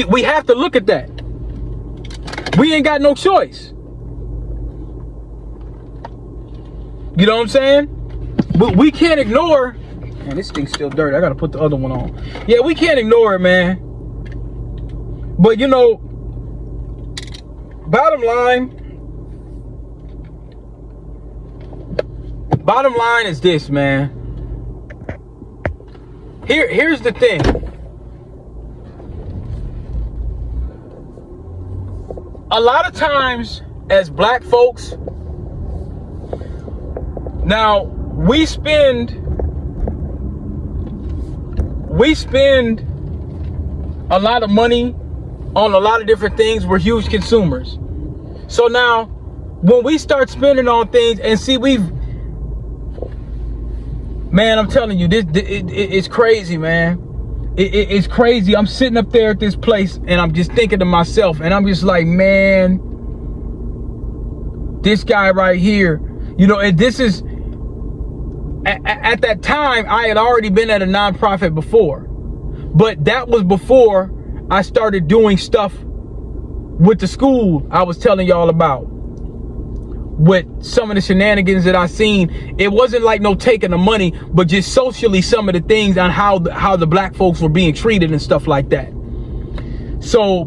We have to look at that. We ain't got no choice. You know what I'm saying? But we can't ignore. Man, this thing's still dirty. I gotta put the other one on. Yeah, we can't ignore it, man. But you know, bottom line is this, man. Here's the thing. A lot of times as black folks, now we spend a lot of money on a lot of different things. We're huge consumers. So now when we start spending on things and see man, I'm telling you, it's crazy, man. It's crazy. I'm sitting up there at this place and I'm just thinking to myself, and I'm just like, man, this guy right here, you know, and this is, at that time, I had already been at a nonprofit before, but that was before I started doing stuff with the school I was telling y'all about. With some of the shenanigans that I seen, it wasn't like no taking the money, but just socially some of the things on how the black folks were being treated and stuff like that. So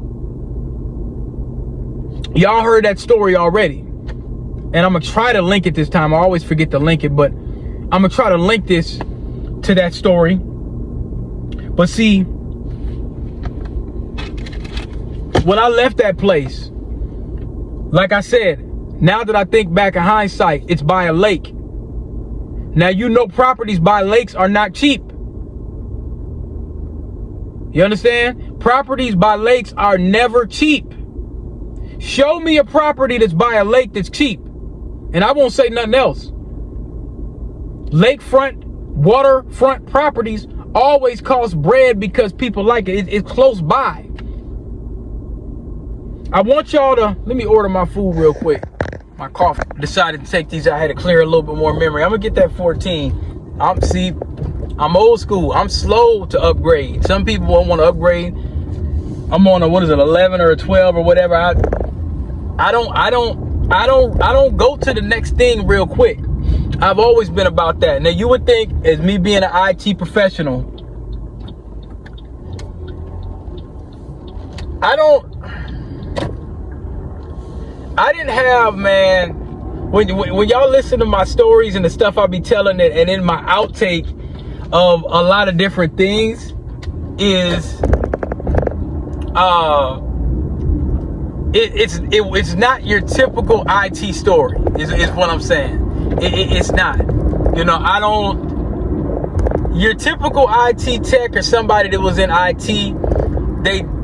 y'all heard that story already, and I'm gonna try to link it this time. I always forget to link it, but I'm gonna try to link this to that story. But see, when I left that place, like I said, now that I think back in hindsight, it's by a lake. Now, you know, properties by lakes are not cheap. You understand? Properties by lakes are never cheap. Show me a property that's by a lake that's cheap, and I won't say nothing else. Lakefront, waterfront properties always cost bread because people like it. It's close by. I want y'all to, let me order my food real quick. My coffee. Decided to take these. I had to clear a little bit more memory. I'm gonna get that 14. I'm old school. I'm slow to upgrade. Some people won't want to upgrade. I'm on a, what is it, 11 or a 12 or whatever. I don't go to the next thing real quick. I've always been about that. Now you would think, as me being an IT professional, I didn't have, man, when y'all listen to my stories and the stuff I be telling it, and in my outtake of a lot of different things is, it's not your typical IT story, is what I'm saying. It's not. You know, your typical IT tech or somebody that was in IT,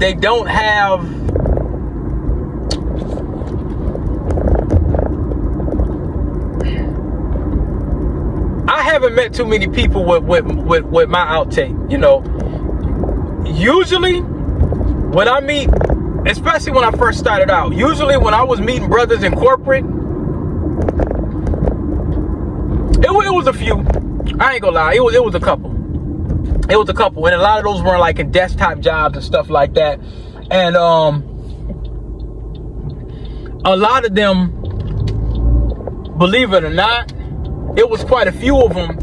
they don't have, I haven't met too many people with my outtake, you know. Usually when I meet, especially when I first started out, usually when I was meeting brothers in corporate, it was a few. I ain't gonna lie, it was a couple. It was a couple, and a lot of those were like in desktop jobs and stuff like that. And a lot of them, believe it or not, it was quite a few of them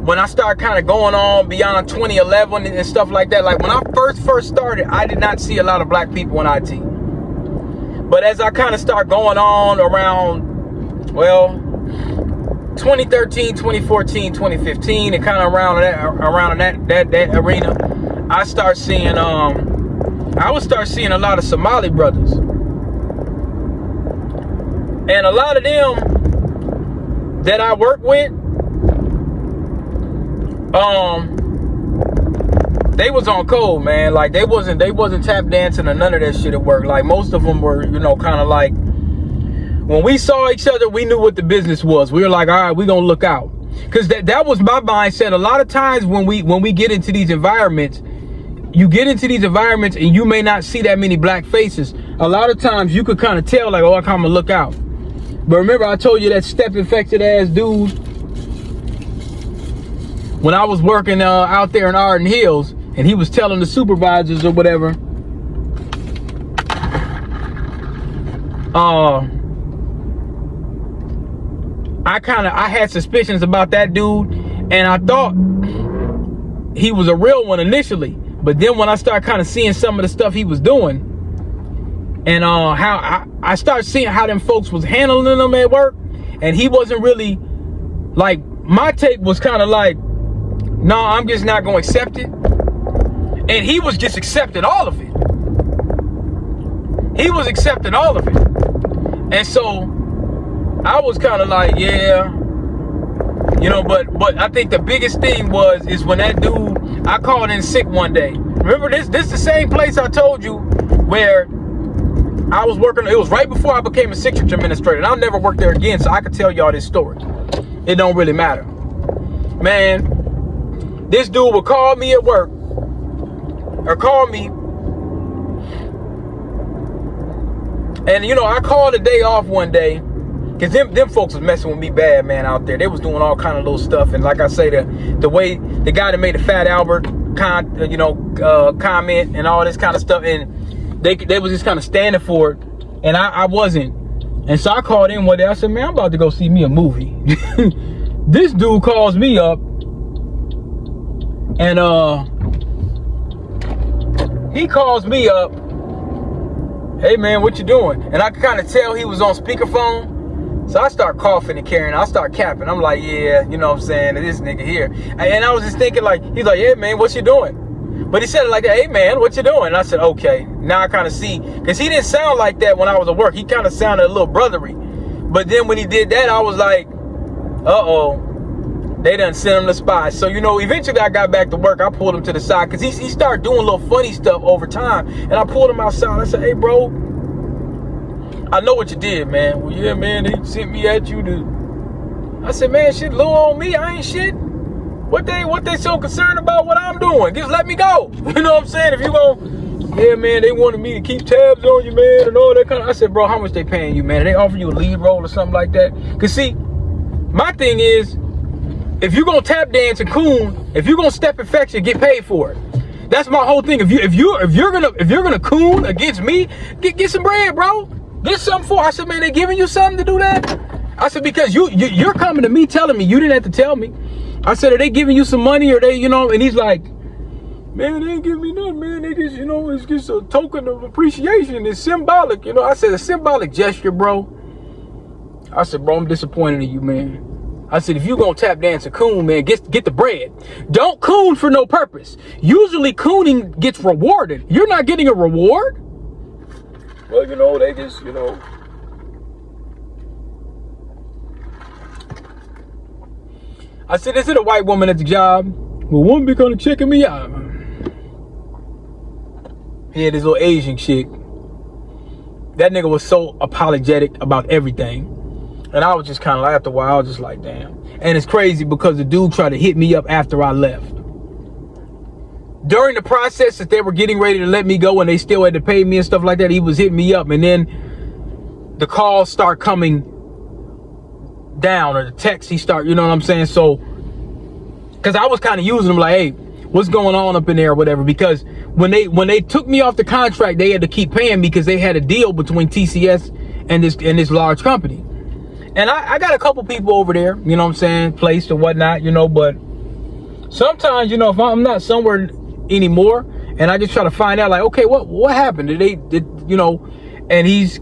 when I started kind of going on beyond 2011 and stuff like that. Like when I first started, I did not see a lot of black people in IT. But as I kind of start going on around, well, 2013, 2014, 2015, and kind of around that arena, I would start seeing a lot of Somali brothers. And a lot of them that I work with, they was on code, man. Like they wasn't tap dancing or none of that shit at work. Like most of them were, you know, kind of like, when we saw each other, we knew what the business was. We were like, all right, we're gonna look out. Cause that was my mindset. A lot of times when we get into these environments, you get into these environments and you may not see that many black faces. A lot of times you could kind of tell, like, oh, I kind of look out. But remember, I told you that step infected ass dude when I was working out there in Arden Hills, and he was telling the supervisors or whatever I had suspicions about that dude, and I thought he was a real one initially. But then when I started kind of seeing some of the stuff he was doing, and how I started seeing how them folks was handling them at work, and he wasn't really, like, my take was kind of like, no, I'm just not going to accept it. And he was just accepting all of it. He was accepting all of it. And so I was kind of like, yeah, you know, but I think the biggest thing is when that dude, I called in sick one day. Remember this is the same place I told you where I was working. It was right before I became a Citrix administrator, and I'll never work there again, so I could tell y'all this story. It don't really matter. Man, this dude would call me at work, or call me, and you know, I called a day off one day, because them folks was messing with me bad, man, out there. They was doing all kind of little stuff, and like I say, the way the guy that made the Fat Albert comment and all this kind of stuff, and they was just kind of standing for it, and I wasn't. And so I called in one day. I said, man, I'm about to go see me a movie. This dude calls me up, and he calls me up, hey man, what you doing? And I could kind of tell he was on speakerphone. So I start coughing and carrying. I start capping. I'm like, yeah, you know what I'm saying, this nigga here. And I was just thinking, like, he's like, hey man, what you doing? But he said it like that, hey man, what you doing? And I said, okay. Now I kind of see, because he didn't sound like that when I was at work. He kind of sounded a little brotherly. But then when he did that, I was like, uh-oh, they done sent him to spy. So, you know, eventually I got back to work. I pulled him to the side, because he started doing little funny stuff over time. And I pulled him outside. I said, hey bro, I know what you did, man. Well, yeah, man, they sent me at you to... I said, man, shit, little on me. I ain't shit. What they so concerned about what I'm doing? Just let me go. You know what I'm saying? If you gon'... Yeah, man, they wanted me to keep tabs on you, man, and all that kind of... I said, bro, how much they paying you, man? Are they offering you a lead role or something like that? Because, see, my thing is, if you're gonna tap dance and coon, if you're gonna step infection, get paid for it. That's my whole thing. If you're gonna coon against me, get some bread, bro. Get something for. I said, man, they giving you something to do that? I said, because you're coming to me telling me, you didn't have to tell me. I said, are they giving you some money, or they, you know? And he's like, man, they ain't giving me nothing, man. They just, you know, it's just a token of appreciation. It's symbolic, you know. I said, a symbolic gesture, bro. I said, bro, I'm disappointed in you, man. I said, if you gonna tap dance a coon, man, get the bread. Don't coon for no purpose. Usually cooning gets rewarded. You're not getting a reward. Well, you know, they just, you know. I said, is it a white woman at the job? Well, one be kind of checking me out. Yeah, this little Asian chick. That nigga was so apologetic about everything. And I was just kind of like, after a while, I was just like, damn. And it's crazy because the dude tried to hit me up after I left. During the process that they were getting ready to let me go and they still had to pay me and stuff like that, he was hitting me up. And then the calls start coming down, or the text, he start, you know what I'm saying? So, because I was kind of using them like, hey, what's going on up in there or whatever, because when they took me off the contract, they had to keep paying me because they had a deal between TCS and this large company. And I got a couple people over there, you know what I'm saying, placed or whatnot, you know, but sometimes, you know, if I'm not somewhere anymore and I just try to find out, like, okay, what happened? Did you know, and he's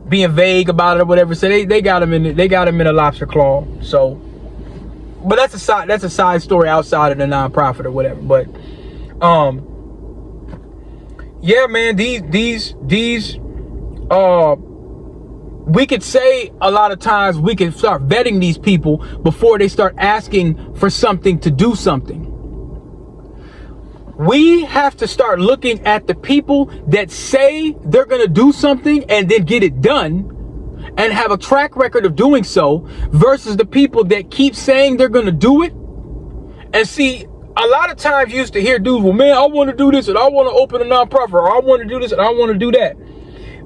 being vague about it or whatever. So they got him in a lobster claw. So, but that's a side story outside of the nonprofit or whatever. But yeah, man, these we could say a lot of times we can start vetting these people before they start asking for something to do something. We have to start looking at the people that say they're going to do something and then get it done and have a track record of doing so, versus the people that keep saying they're going to do it. And see, a lot of times you used to hear dudes, well, man, I want to do this and I want to open a nonprofit, or I want to do this and I want to do that.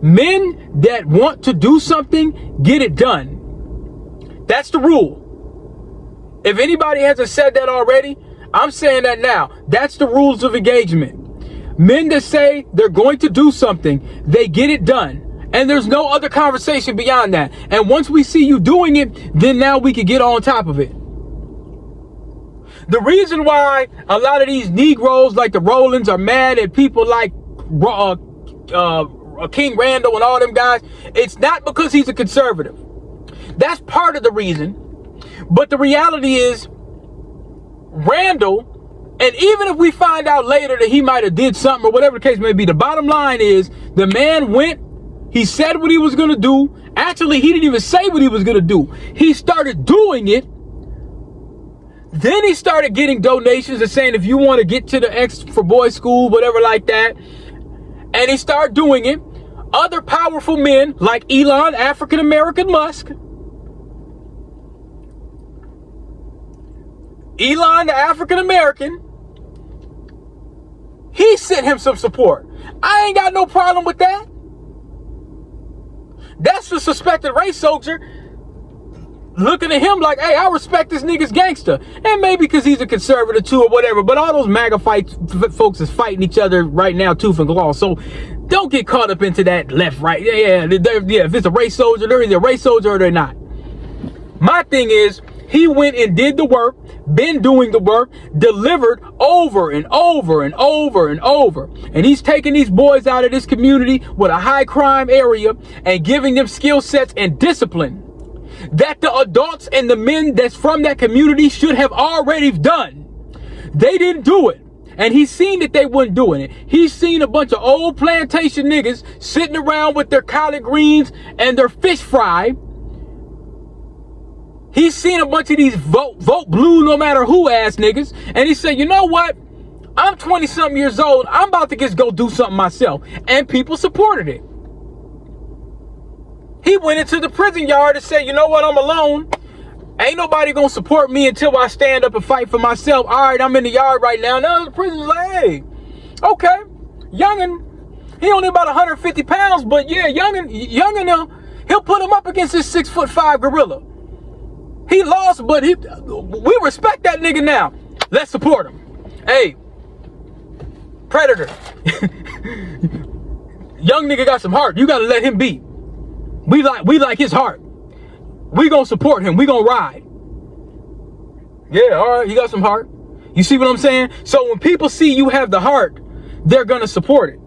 Men that want to do something, get it done. That's the rule. If anybody hasn't said that already, I'm saying that now. That's the rules of engagement. Men that say they're going to do something, they get it done. And there's no other conversation beyond that. And once we see you doing it, then now we can get on top of it. The reason why a lot of these Negroes like the Rollins are mad at people like King Randall and all them guys, it's not because he's a conservative. That's part of the reason. But the reality is, Randall, and even if we find out later that he might have did something or whatever the case may be, the bottom line is the man went, he said what he was going to do. Actually, he didn't even say what he was going to do. He started doing it. Then he started getting donations and saying, if you want to get to the X for Boys School, whatever like that. And he started doing it. Other powerful men like Elon, African-American Musk. Elon, the African-American. He sent him some support. I ain't got no problem with that. That's the suspected race soldier looking at him like, hey, I respect this nigga's gangster. And maybe because he's a conservative too or whatever. But all those MAGA folks is fighting each other right now, tooth and claw. So don't get caught up into that left, right. Yeah, if it's a race soldier, they're either a race soldier or they're not. My thing is, he went and did the work, been doing the work, delivered over and over and over and over. And he's taking these boys out of this community with a high crime area and giving them skill sets and discipline that the adults and the men that's from that community should have already done. They didn't do it. And he's seen that they weren't doing it. He's seen a bunch of old plantation niggas sitting around with their collard greens and their fish fry. He's seen a bunch of these vote blue no matter who ass niggas. And he said, you know what? I'm 20 something years old. I'm about to just go do something myself. And people supported it. He went into the prison yard and said, you know what? I'm alone. Ain't nobody gonna support me until I stand up and fight for myself. All right, I'm in the yard right now. Now the prison's like, hey, okay. Youngin, he only about 150 pounds, but yeah, Youngin, he'll put him up against this 6'5" gorilla. He lost, but we respect that nigga now. Let's support him. Hey, Predator. Young nigga got some heart. You gotta let him be. We like his heart. We gonna support him. We gonna ride. Yeah, all right, he got some heart. You see what I'm saying? So when people see you have the heart, they're gonna support it.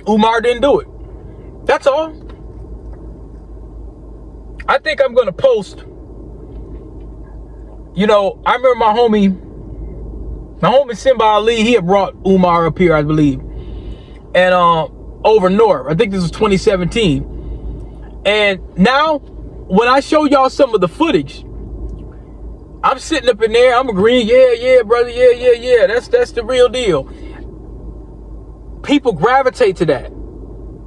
Umar didn't do it. That's all. I think I'm gonna post. You know, I remember my homie Simba Ali, he had brought Umar up here, I believe. And over north. I think this was 2017. And now, when I show y'all some of the footage, I'm sitting up in there, I'm agreeing, yeah, brother, yeah. That's the real deal. People gravitate to that.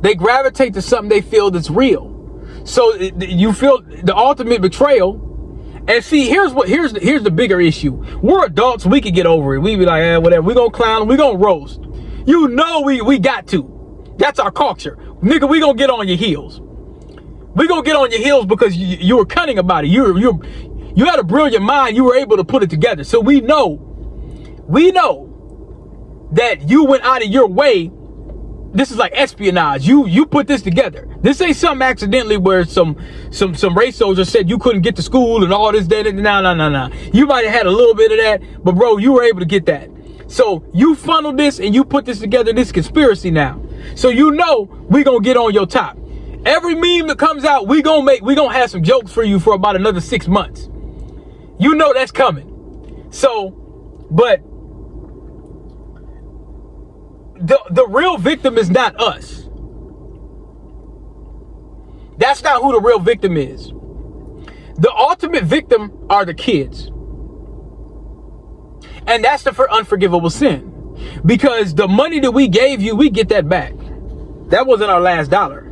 They gravitate to something they feel that's real. So you feel the ultimate betrayal. And see, here's the bigger issue. We're adults, we could get over it. We be like, whatever. We gonna clown, we gonna roast. You know we got to. That's our culture. Nigga, we gonna get on your heels. We gonna get on your heels because you were cunning about it. You had a brilliant mind. You were able to put it together. So we know that you went out of your way. This is like espionage. You put this together. This ain't something accidentally where some race soldier said you couldn't get to school and all this, that, nah. You might have had a little bit of that, but bro, you were able to get that. So you funneled this and you put this together, this conspiracy now. So you know we gonna get on your top. Every meme that comes out, we gonna have some jokes for you for about another 6 months. You know that's coming. So, but the real victim is not us. That's not who the real victim is. The ultimate victim are the kids. And that's the unforgivable sin. Because the money that we gave you, we get that back. That wasn't our last dollar.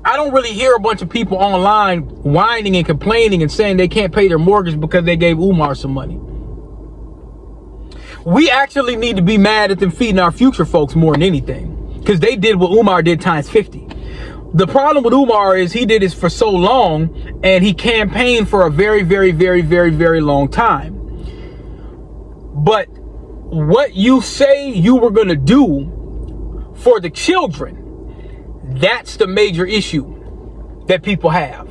I don't really hear a bunch of people online whining and complaining and saying they can't pay their mortgage because they gave Umar some money. We actually need to be mad at them feeding our future folks more than anything. Because they did what Umar did times 50. The problem with Umar is he did this for so long And he campaigned for a very, very, very, very, very long time. But what you say you were going to do for the children, that's the major issue that people have.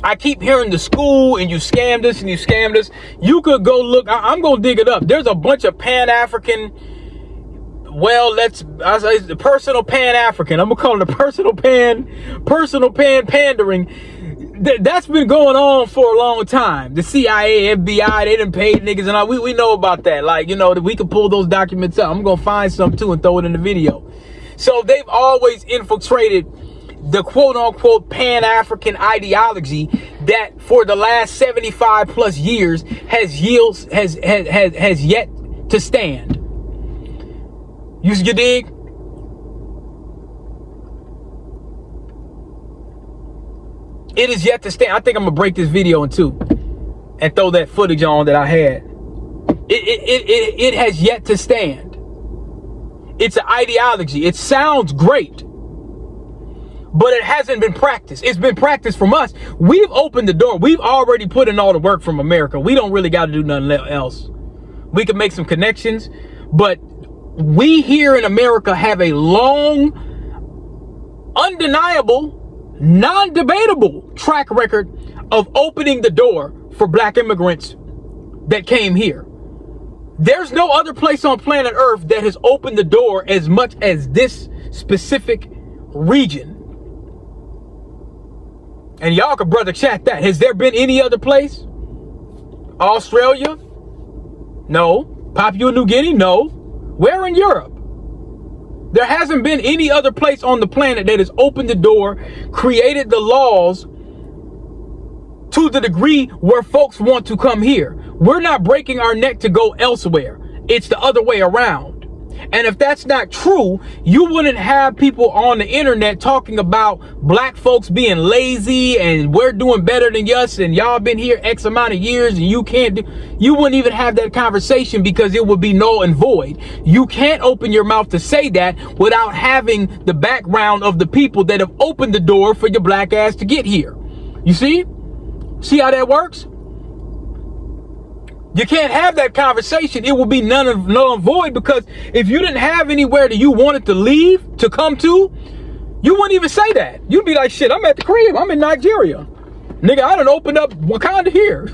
I keep hearing the school and you scammed us and you scammed us. You could go look. I'm going to dig it up. There's a bunch of Pan-African. Well, I say the personal Pan-African. I'm going to call it a personal pan pandering. That's been going on for a long time. The CIA, FBI, they done paid niggas and all. We know about that. Like, you know, we can pull those documents up. I'm going to find some too and throw it in the video. So they've always infiltrated the quote unquote Pan-African ideology that for the last 75 plus years has yet to stand. You dig? It is yet to stand. I think I'm gonna break this video in two and throw that footage on that I had. It has yet to stand. It's an ideology. It sounds great, but it hasn't been practiced. It's been practiced from us. We've opened the door. We've already put in all the work from America. We don't really got to do nothing else. We can make some connections, but we here in America have a long, undeniable, non-debatable track record of opening the door for black immigrants that came here. There's no other place on planet Earth that has opened the door as much as this specific region. And y'all can brother chat that. Has there been any other place? Australia? No. Papua New Guinea? No. Where in Europe? There hasn't been any other place on the planet that has opened the door, created the laws to the degree where folks want to come here. We're not breaking our neck to go elsewhere. It's the other way around. And if that's not true, you wouldn't have people on the internet talking about black folks being lazy and we're doing better than us and y'all been here X amount of years and you can't do. You wouldn't even have that conversation because it would be null and void. You can't open your mouth to say that without having the background of the people that have opened the door for your black ass to get here. You see? See how that works? You can't have that conversation. It will be null and void because if you didn't have anywhere that you wanted to leave, to come to, you wouldn't even say that. You'd be like, shit, I'm at the crib. I'm in Nigeria. Nigga, I done opened up Wakanda here.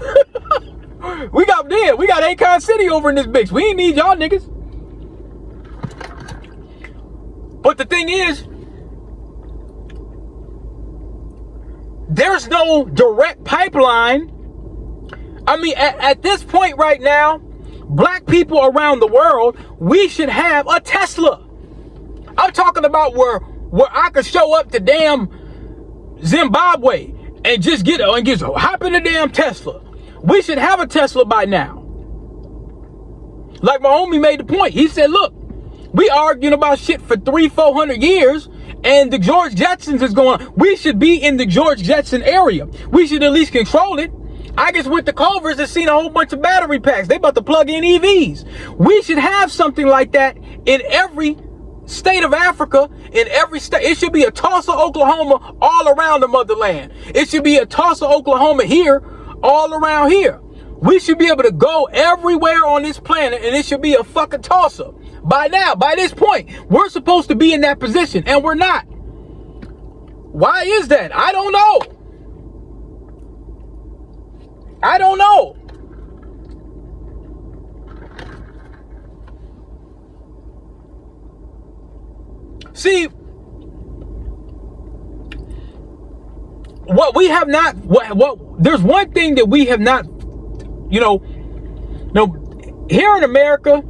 we got Akon City over in this bitch. We ain't need y'all niggas. But the thing is, there's no direct pipeline. I mean, at this point right now, black people around the world, we should have a Tesla. I'm talking about where I could show up to damn Zimbabwe and just hop in the damn Tesla. We should have a Tesla by now. Like my homie made the point. He said, look, we arguing about shit for 300-400 years and the George Jetsons is going on. We should be in the George Jetson area. We should at least control it. I just went to Culver's and seen a whole bunch of battery packs. They about to plug in EVs. We should have something like that in every state of Africa, in every state. It should be a Tulsa, Oklahoma, all around the motherland. It should be a Tulsa, Oklahoma here, all around here. We should be able to go everywhere on this planet and it should be a fucking Tulsa. By now, by this point, we're supposed to be in that position and we're not. Why is that? I don't know. I don't know. See, what we have not, there's one thing that we have not, here in America,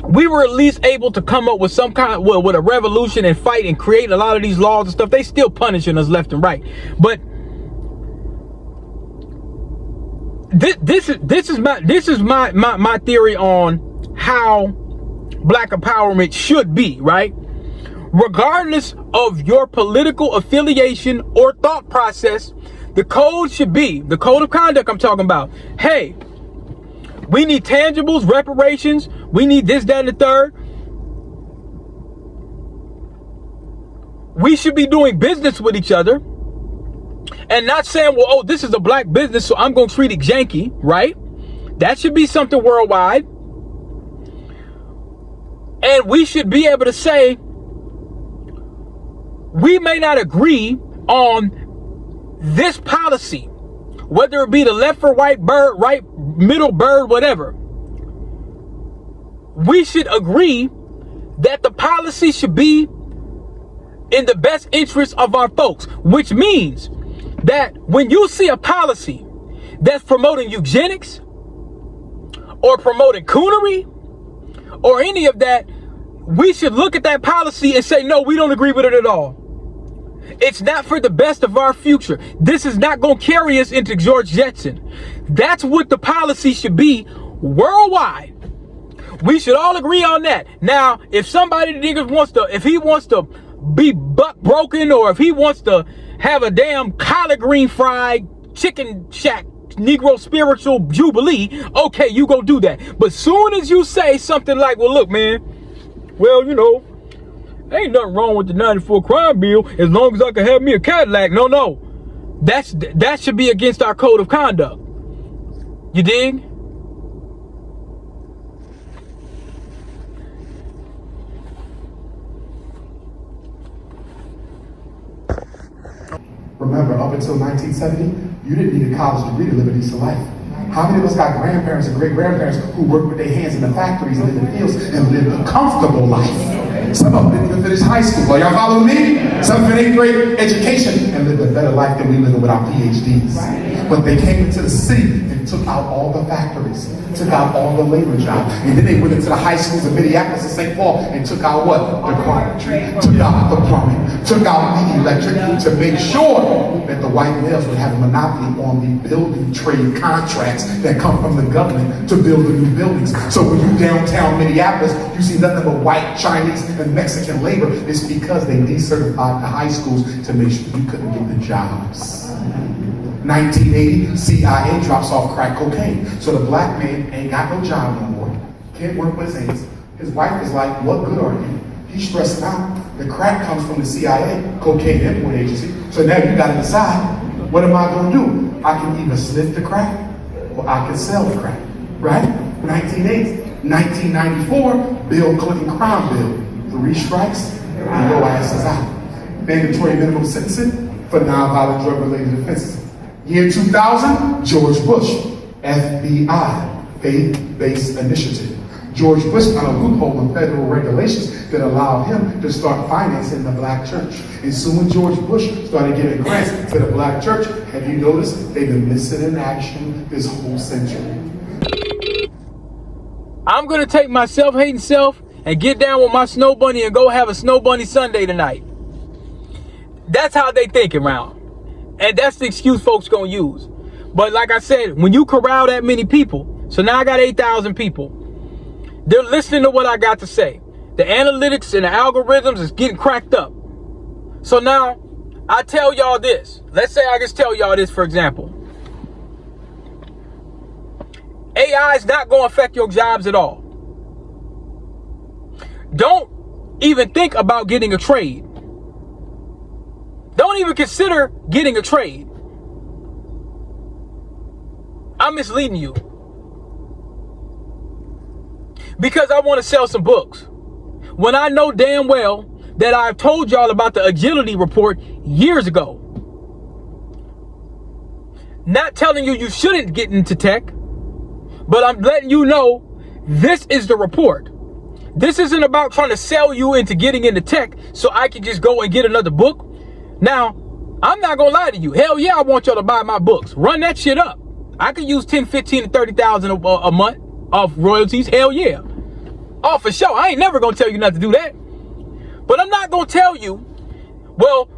we were at least able to come up with some kind of, with a revolution and fight and create a lot of these laws and stuff. They still punishing us left and right. But this is my theory on how black empowerment should be, right? Regardless of your political affiliation or thought process, the code should be, the code of conduct I'm talking about. Hey, we need tangibles, reparations. We need this, that, and the third. we should be doing business with each other and not saying, well, oh, this is a black business, so I'm going to treat it janky, right? That should be something worldwide. And we should be able to say, we may not agree on this policy, whether it be the left or right bird, right, middle bird, whatever. We should agree that the policy should be in the best interest of our folks, which means that when you see a policy that's promoting eugenics or promoting coonery or any of that, we should look at that policy and say, no, we don't agree with it at all. It's not for the best of our future. This is not going to carry us into George Jetson. That's what the policy should be worldwide. We should all agree on that. Now, if somebody if he wants to be buck broken, or if he wants to have a damn collard green fried chicken shack Negro spiritual jubilee, okay, you go do that. But soon as you say something like, well, look, man, well, you know, ain't nothing wrong with the 94 crime bill as long as I can have me a Cadillac. No. That should be against our code of conduct. You dig? Remember, up until 1970, you didn't need a college degree to live a decent life. How many of us got grandparents and great-grandparents who worked with their hands in the factories and in the fields and lived a comfortable life? Some of them didn't even finish high school. Are y'all following me? Some finished great education and lived a better life than we live with our PhDs. But they came into the city and took out all the factories, took out all the labor jobs. And then they went into the high schools in Minneapolis and St. Paul and took out what? The carpentry, took out the plumbing, took out the electric to make sure that the white males would have a monopoly on the building trade contracts that come from the government to build the new buildings. So when you downtown Minneapolis, you see nothing but white, Chinese, and Mexican labor. It's because they decertified the high schools to make sure you couldn't get the jobs. 1980, CIA drops off crack cocaine. So the black man ain't got no job no more. Can't work with his hands. His wife is like, what good are you? He's stressing out. The crack comes from the CIA, Cocaine Import Agency. So now you gotta decide, what am I gonna do? I can either sniff the crack or I can sell the crack, right? 1980. 1994, Bill Clinton crime bill. 3 strikes, and your ass is out. Mandatory minimum sentencing for nonviolent drug-related offenses. Year 2000, George Bush, FBI, faith-based initiative. George Bush found a loophole in federal regulations that allowed him to start financing the black church. And soon when George Bush started giving grants to the black church, have you noticed they've been missing in action this whole century? I'm going to take my self-hating self and get down with my snow bunny and go have a snow bunny Sunday tonight. That's how they think around. And that's the excuse folks going to use. But like I said, when you corral that many people, so now I got 8,000 people, they're listening to what I got to say. The analytics and the algorithms is getting cracked up. So now I tell y'all this. Let's say I just tell y'all this, for example. AI is not going to affect your jobs at all. Don't even think about getting a trade. Don't even consider getting a trade. I'm misleading you. Because I want to sell some books. When I know damn well that I've told y'all about the agility report years ago. Not telling you shouldn't get into tech, but I'm letting you know this is the report. This isn't about trying to sell you into getting into tech so I can just go and get another book. Now, I'm not going to lie to you. Hell yeah, I want y'all to buy my books. Run that shit up. I could use 10, 15, and 30,000 a month off royalties. Hell yeah. Oh, for sure. I ain't never going to tell you not to do that. But I'm not going to tell you, well,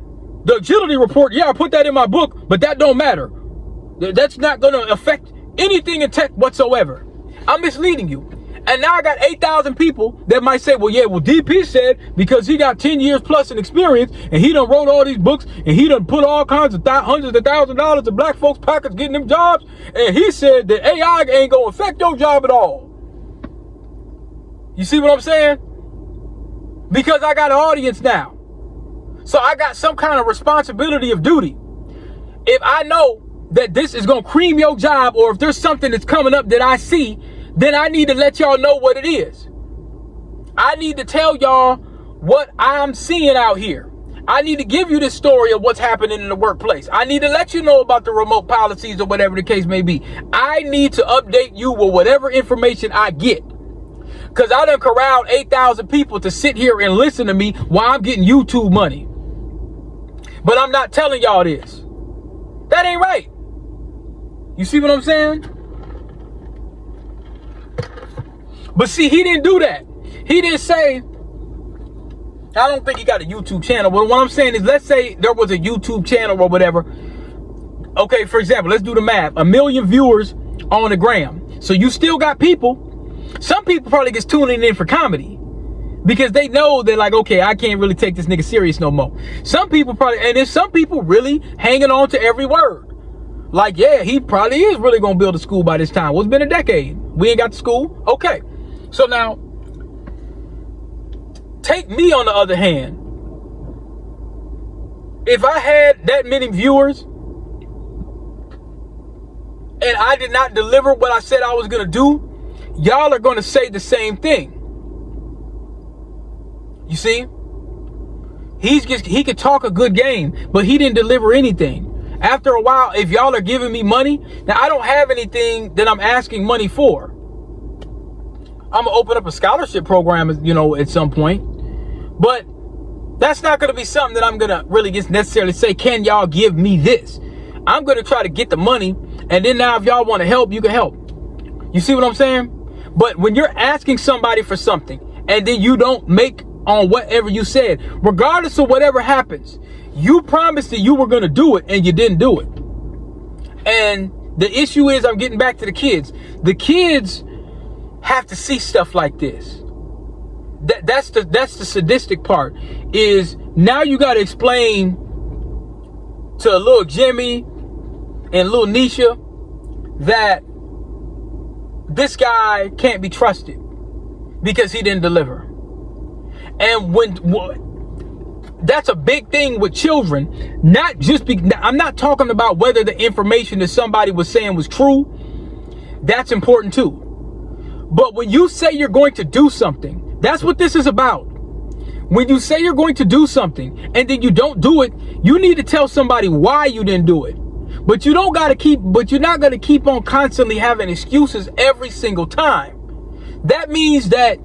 the agility report, yeah, I put that in my book, but that don't matter. That's not going to affect anything in tech whatsoever. I'm misleading you. And now I got 8,000 people that might say, well, yeah, well, DP said because he got 10 years plus in experience and he done wrote all these books and he done put all kinds of hundreds of thousands of dollars in black folks' pockets getting them jobs. And he said that AI ain't going to affect your job at all. You see what I'm saying? Because I got an audience now. So I got some kind of responsibility of duty. If I know that this is going to cream your job, or if there's something that's coming up that I see, then I need to let y'all know what it is. I need to tell y'all what I'm seeing out here. I need to give you this story of what's happening in the workplace. I need to let you know about the remote policies or whatever the case may be. I need to update you with whatever information I get. Because I done corralled 8,000 people to sit here and listen to me while I'm getting YouTube money. But I'm not telling y'all this. That ain't right. You see what I'm saying? But see, he didn't do that. He didn't say, I don't think he got a YouTube channel. But what I'm saying is, let's say there was a YouTube channel or whatever. Okay, for example, let's do the math. 1 million viewers on the gram. So you still got people. Some people probably just tuning in for comedy, because they know they're like, okay, I can't really take this nigga serious no more. Some people probably, and there's some people really hanging on to every word. Like, yeah, he probably is really going to build a school by this time. Well, it's been a decade. We ain't got the school. Okay. So now, take me on the other hand. If I had that many viewers and I did not deliver what I said I was going to do, y'all are going to say the same thing. You see? He could talk a good game, but he didn't deliver anything. After a while, if y'all are giving me money, now I don't have anything that I'm asking money for. I'm going to open up a scholarship program, at some point. But that's not going to be something that I'm going to really just necessarily say, can y'all give me this? I'm going to try to get the money. And then now if y'all want to help, you can help. You see what I'm saying? But when you're asking somebody for something and then you don't make on whatever you said, regardless of whatever happens, you promised that you were going to do it and you didn't do it. And the issue is, I'm getting back to the kids. The kids have to see stuff like this. That's the sadistic part, is now you got to explain to little Jimmy and little Nisha that this guy can't be trusted because he didn't deliver. And that's a big thing with children. Not just I'm not talking about whether the information that somebody was saying was true. That's important too. But when you say you're going to do something, that's what this is about. When you say you're going to do something and then you don't do it, you need to tell somebody why you didn't do it. But you're not going to keep on constantly having excuses every single time. That means that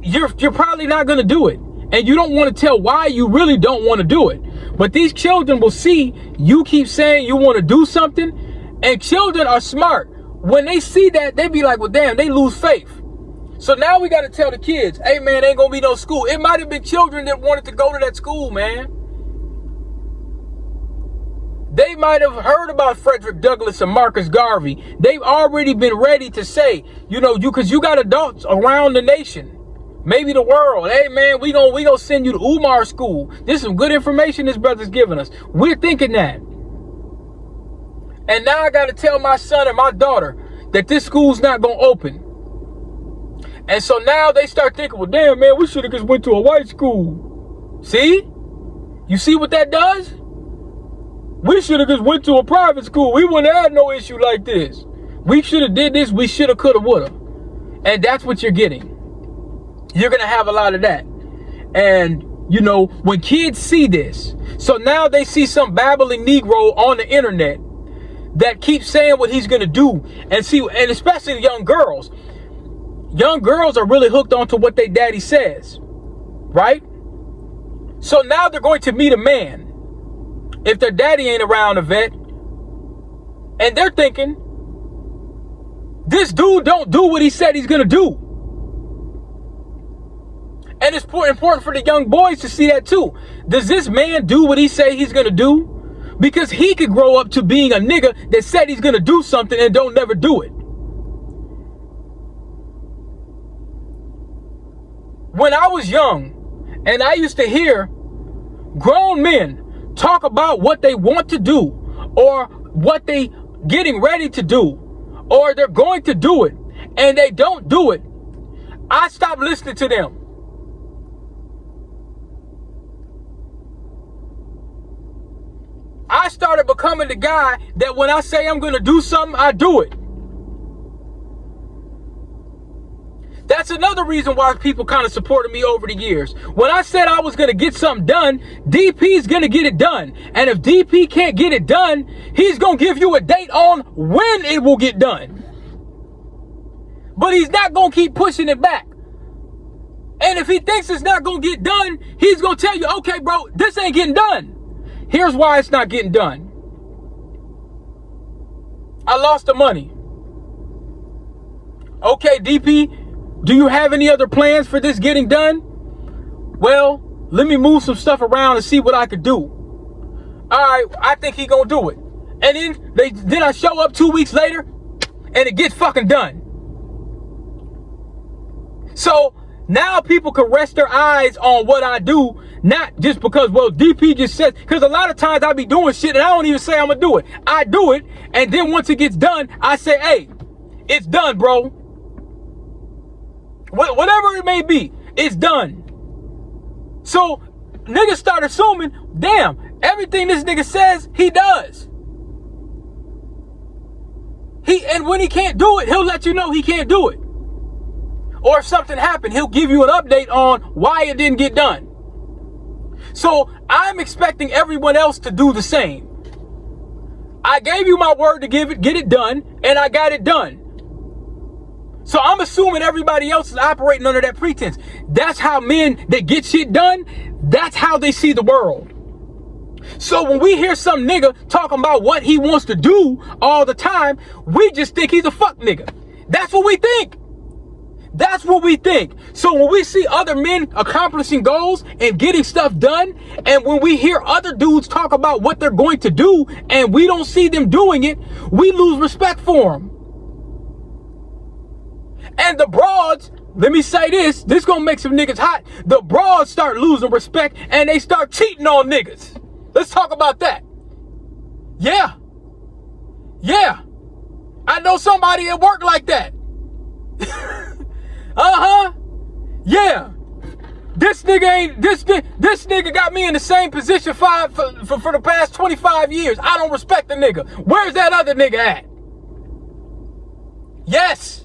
you're probably not going to do it. And you don't want to tell why you really don't want to do it. But these children will see you keep saying you want to do something, and children are smart. When they see that, they be like, well, damn, they lose faith. So now we got to tell the kids, hey, man, ain't going to be no school. It might have been children that wanted to go to that school, man. They might have heard about Frederick Douglass and Marcus Garvey. They've already been ready to say, because you got adults around the nation, maybe the world. Hey, man, we gonna send you to Umar School. This is some good information this brother's giving us. We're thinking that. And now I got to tell my son and my daughter that this school's not going to open. And so now they start thinking, well, damn, man, we should have just went to a white school. See? You see what that does? We should have just went to a private school. We wouldn't have had no issue like this. We should have did this. We should have, could have, would have. And that's what you're getting. You're going to have a lot of that. And, when kids see this, so now they see some babbling Negro on the internet that keeps saying what he's going to do, and especially young girls. Young girls are really hooked onto what their daddy says, right? So now they're going to meet a man if their daddy ain't around, a vet, and they're thinking, this dude don't do what he said he's going to do. And it's important for the young boys to see that too. Does this man do what he say he's going to do? Because he could grow up to being a nigga that said he's going to do something and don't never do it. When I was young, and I used to hear grown men talk about what they want to do, or what they getting ready to do, or they're going to do it, and they don't do it, I stopped listening to them. I started becoming the guy that when I say I'm going to do something, I do it. That's another reason why people kind of supported me over the years. When I said I was going to get something done, DP's going to get it done. And if DP can't get it done, he's going to give you a date on when it will get done. But he's not going to keep pushing it back. And if he thinks it's not going to get done, he's going to tell you, okay, bro, this ain't getting done. Here's why it's not getting done. I lost the money. Okay, DP, do you have any other plans for this getting done? Well, let me move some stuff around and see what I could do. All right, I think he gonna do it. And then I show up 2 weeks later and it gets fucking done. So now people can rest their eyes on what I do, not just because, well, DP just says, because a lot of times I be doing shit and I don't even say I'm gonna do it. I do it, and then once it gets done, I say, hey, it's done, bro. Whatever it may be, it's done. So niggas start assuming, damn, everything this nigga says, he does. And when he can't do it, he'll let you know he can't do it. Or if something happened, he'll give you an update on why it didn't get done. So I'm expecting everyone else to do the same. I gave you my word to get it done, and I got it done. So I'm assuming everybody else is operating under that pretense. That's how men that get shit done, that's how they see the world. So when we hear some nigga talking about what he wants to do all the time, we just think he's a fuck nigga. That's what we think. That's what we think. So when we see other men accomplishing goals and getting stuff done, and when we hear other dudes talk about what they're going to do and we don't see them doing it, we lose respect for them. And the broads, let me say this gonna make some niggas hot. The broads start losing respect and they start cheating on niggas. Let's talk about that. Yeah. I know somebody at work like that. Yeah. This nigga got me in the same position for the past 25 years. I don't respect the nigga. Where's that other nigga at? Yes.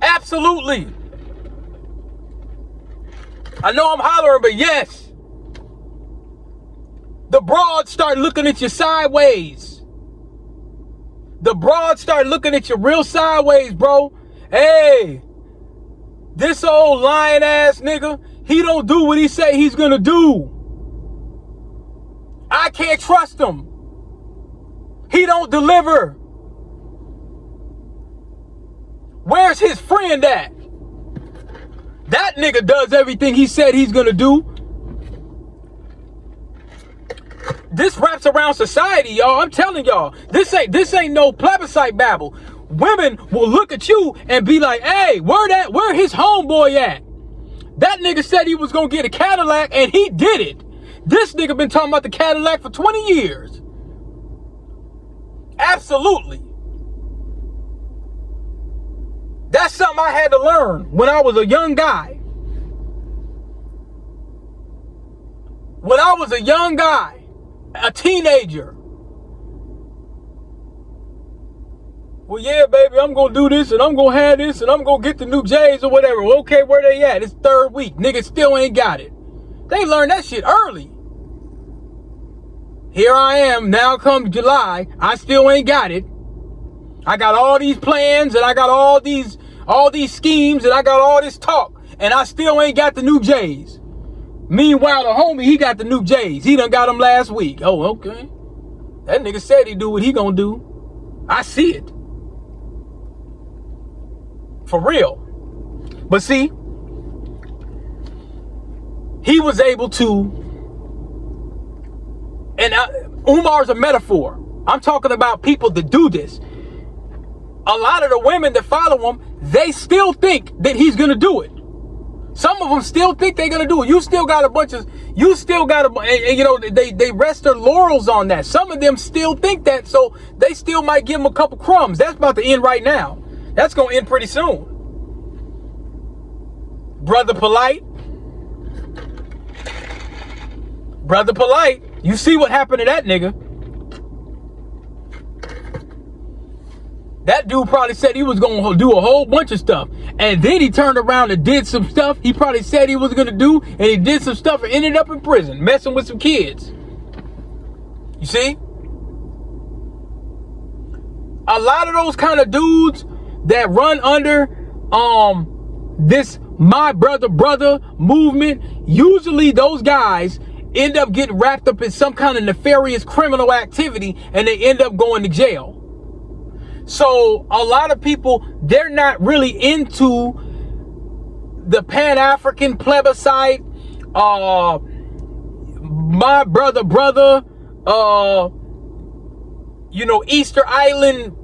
Absolutely. I know I'm hollering, but yes. The broads start looking at you sideways. The broads start looking at you real sideways, bro. Hey, this old lying ass nigga, he don't do what he say he's gonna do. I can't trust him. He don't deliver. Where's his friend at? That nigga does everything he said he's gonna do. This wraps around society, y'all. I'm telling y'all, this ain't no plebiscite babble. Women will look at you and be like, hey, where his homeboy at? That nigga said he was gonna get a Cadillac and he did it. This nigga been talking about the Cadillac for 20 years. Absolutely. That's something I had to learn when I was a young guy. When I was a young guy, a teenager. Well, yeah, baby, I'm going to do this and I'm going to have this and I'm going to get the new J's or whatever. Well, okay, where they at? It's third week. Niggas still ain't got it. They learned that shit early. Here I am. Now comes July. I still ain't got it. I got all these plans and I got all these schemes and I got all this talk and I still ain't got the new J's. Meanwhile, the homie, he got the new J's. He done got them last week. Oh, okay. That nigga said he do what he gonna do. I see it. For real. But see, he was able to, and Umar's a metaphor. I'm talking about people that do this. A lot of the women that follow him, they still think that he's gonna do it. Some of them still think they're gonna do it. You still got and you know, they rest their laurels on that. Some of them still think that, so they still might give him a couple crumbs. That's about to end right now. That's gonna end pretty soon. Brother Polite, You see what happened to that nigga. That dude probably said he was going to do a whole bunch of stuff. And then he turned around and did some stuff he probably said he was going to do. And he did some stuff and ended up in prison, messing with some kids. You see? A lot of those kind of dudes that run under this my brother movement, usually those guys end up getting wrapped up in some kind of nefarious criminal activity and they end up going to jail. So a lot of people, they're not really into the Pan-African plebiscite, my brother, Easter Island,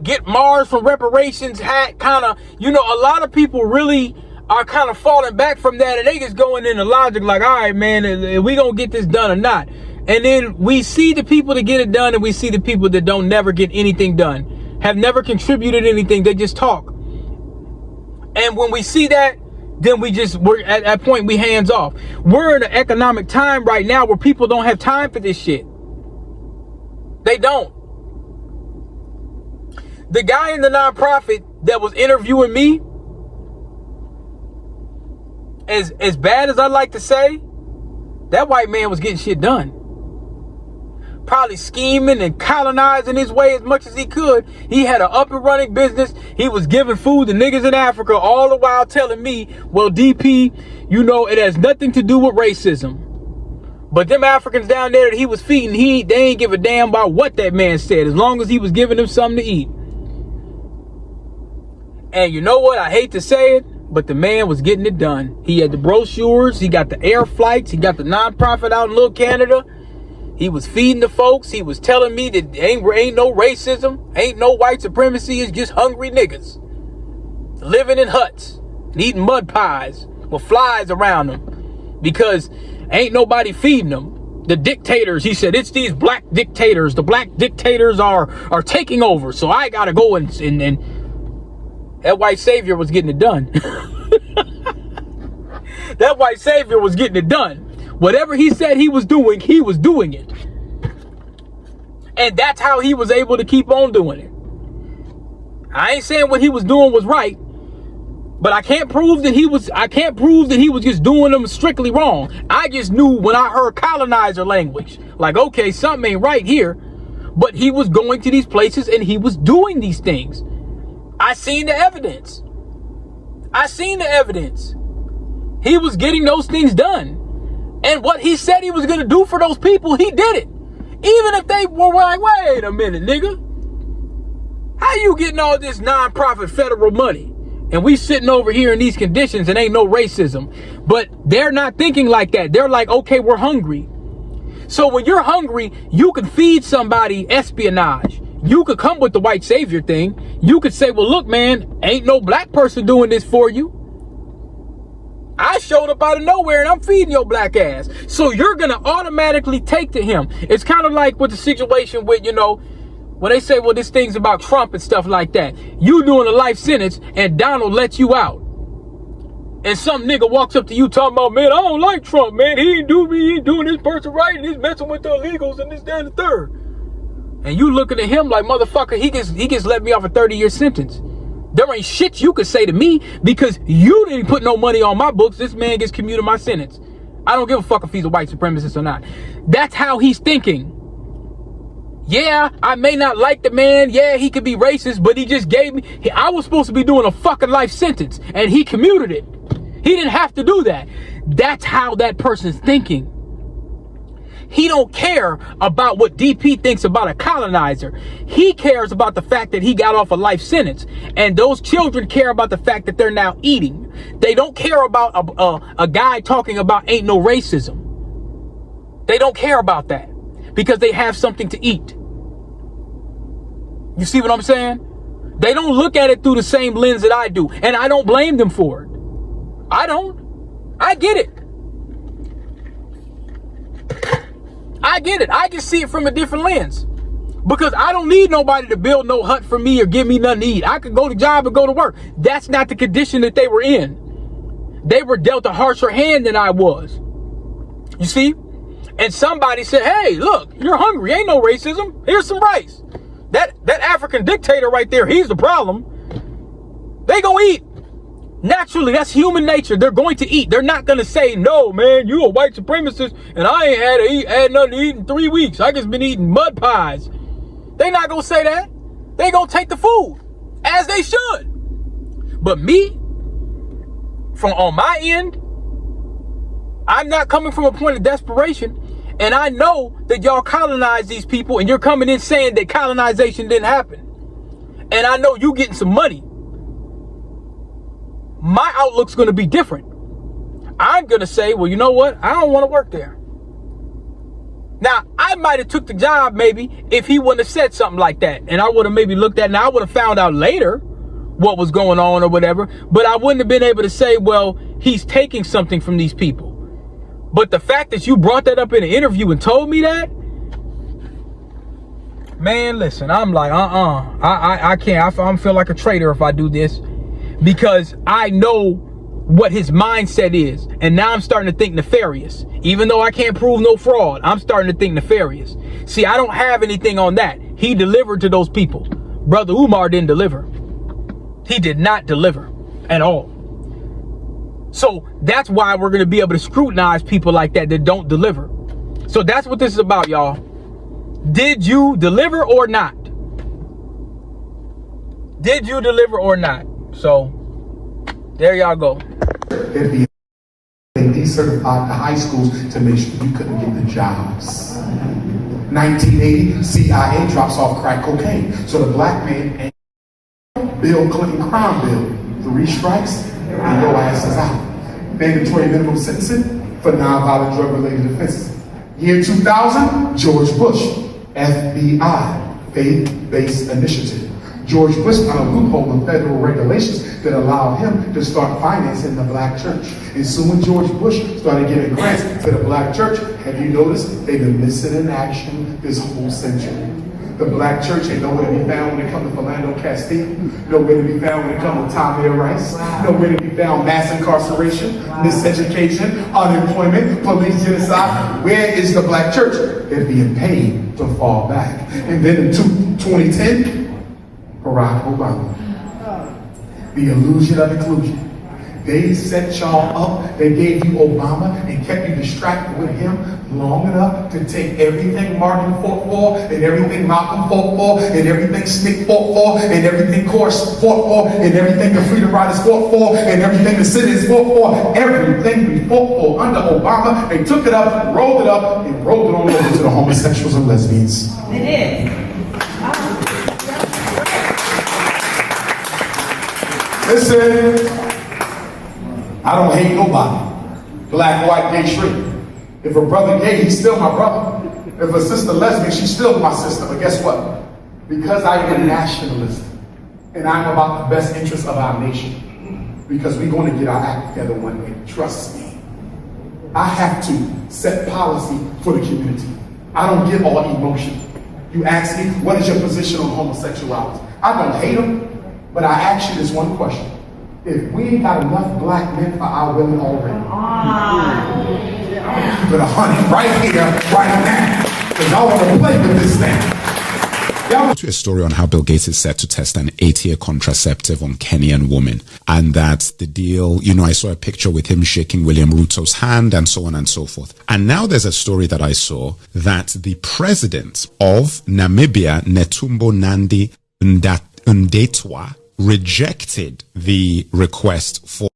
get Mars from reparations hat kind of, a lot of people really are kind of falling back from that, and they just going into logic like, all right, man, are we gonna get this done or not? And then we see the people that get it done, and we see the people that don't never get anything done, have never contributed anything, they just talk. And when we see that, then we're at that point, we hands off. We're in an economic time right now where people don't have time for this shit. They don't. The guy in the nonprofit that was interviewing me, as bad as I like to say, that white man was getting shit done. Probably scheming and colonizing his way as much as he could. He had an up and running business. He was giving food to niggas in Africa, all the while telling me, well, DP, it has nothing to do with racism. But them Africans down there that he was feeding, they ain't give a damn about what that man said, as long as he was giving them something to eat. And you know what? I hate to say it, but the man was getting it done. He had the brochures. He got the air flights. He got the nonprofit out in Little Canada. He was feeding the folks. He was telling me that ain't no racism, ain't no white supremacy. It's just hungry niggas living in huts and eating mud pies with flies around them because ain't nobody feeding them. The dictators, he said, it's these black dictators. The black dictators are taking over. So I gotta go and that white savior was getting it done. That white savior was getting it done. Whatever he said he was doing it. And that's how he was able to keep on doing it. I ain't saying what he was doing was right, but I can't prove that he was just doing them strictly wrong. I just knew when I heard colonizer language, like, okay, something ain't right here, but he was going to these places and he was doing these things. I seen the evidence. He was getting those things done. And what he said he was going to do for those people, he did it. Even if they were like, wait a minute, nigga. How you getting all this nonprofit federal money? And we sitting over here in these conditions and ain't no racism. But they're not thinking like that. They're like, okay, we're hungry. So when you're hungry, you can feed somebody espionage. You could come with the white savior thing. You could say, well, look, man, ain't no black person doing this for you. I showed up out of nowhere and I'm feeding your black ass. So you're going to automatically take to him. It's kind of like with the situation with, when they say, well, this thing's about Trump and stuff like that. You doing a life sentence and Donald lets you out. And some nigga walks up to you talking about, man, I don't like Trump, man. He ain't doing this person right and he's messing with the illegals and this, that, and the third. And you looking at him like, motherfucker, he gets let me off a 30-year sentence. There ain't shit you could say to me because you didn't put no money on my books. This man gets commuted my sentence. I don't give a fuck if he's a white supremacist or not. That's how he's thinking. Yeah, I may not like the man. Yeah, he could be racist, but he just gave me, I was supposed to be doing a fucking life sentence and he commuted it. He didn't have to do that. That's how that person's thinking. He don't care about what DP thinks about a colonizer. He cares about the fact that he got off a life sentence. And those children care about the fact that they're now eating. They don't care about a guy talking about ain't no racism. They don't care about that because they have something to eat. You see what I'm saying? They don't look at it through the same lens that I do. And I don't blame them for it. I don't. I get it. I just see it from a different lens because I don't need nobody to build no hut for me or give me nothing to eat. I could go to job and go to work. That's not the condition that they were in. They were dealt a harsher hand than I was. You see? And somebody said, hey, look, you're hungry. Ain't no racism. Here's some rice. That African dictator right there, he's the problem. They gonna eat. Naturally, that's human nature. They're going to eat. They're not going to say, no, man, you a white supremacist, and I ain't had nothing to eat in 3 weeks. I just been eating mud pies. They not going to say that. They going to take the food, as they should. But me, from on my end, I'm not coming from a point of desperation, and I know that y'all colonized these people, and you're coming in saying that colonization didn't happen. And I know you getting some money. My outlook's going to be different. I'm going to say, well, you know what? I don't want to work there. Now, I might have took the job maybe if he wouldn't have said something like that. And I would have maybe looked at it and I would have found out later what was going on or whatever. But I wouldn't have been able to say, well, he's taking something from these people. But the fact that you brought that up in an interview and told me that, man, listen, I'm like, I can't. I feel like a traitor if I do this. Because I know what his mindset is. And now I'm starting to think nefarious. Even though I can't prove no fraud, I'm starting to think nefarious. See, I don't have anything on that. He delivered to those people. Brother Umar didn't deliver. He did not deliver at all. So that's why we're going to be able to scrutinize people like that don't deliver. So that's what this is about, y'all. Did you deliver or not? Did you deliver or not? So, there y'all go. They decertified the high schools to make sure you couldn't get the jobs. 1980, CIA drops off crack cocaine. So the black man and Bill Clinton crime bill. 3 strikes and your ass is out. Mandatory minimum sentencing for nonviolent drug-related offenses. Year 2000, George Bush, FBI, faith-based initiative. George Bush found a loophole in federal regulations that allowed him to start financing the black church. And soon when George Bush started giving grants to the black church, have you noticed they've been missing in action this whole century? The black church ain't nowhere to be found when it comes to Philando Castile, nowhere to be found when it comes to Tamir Rice, nowhere to be found mass incarceration, miseducation, unemployment, police genocide. Where is the black church? They're being paid to fall back. And then in 2010, Barack Obama. The illusion of inclusion. They set y'all up. They gave you Obama and kept you distracted with him long enough to take everything Martin fought for, and everything Malcolm fought for, and everything Stick fought for, and everything Course fought for, and everything the Freedom Riders fought for, and everything the citizens fought for. Everything we fought for under Obama, they took it up, rolled it up, and rolled it on over to the homosexuals and lesbians. They did. Listen, I don't hate nobody. Black, white, gay, straight. If a brother gay, he's still my brother. If a sister lesbian, she's still my sister. But guess what? Because I am a nationalist and I'm about the best interests of our nation, because we're going to get our act together one day. Trust me. I have to set policy for the community. I don't give all emotion. You ask me, what is your position on homosexuality? I don't hate them. But I ask you this one question. If we ain't got enough black men for our women already, I'm gonna keep it 100 right here, right now. Because y'all want to play with this thing. To a story on how Bill Gates is set to test an 8-year contraceptive on Kenyan women. And that's the deal. You know, I saw a picture with him shaking William Ruto's hand and so on and so forth. And now there's a story that I saw that the president of Namibia, Netumbo Nandi Ndaitwah, rejected the request for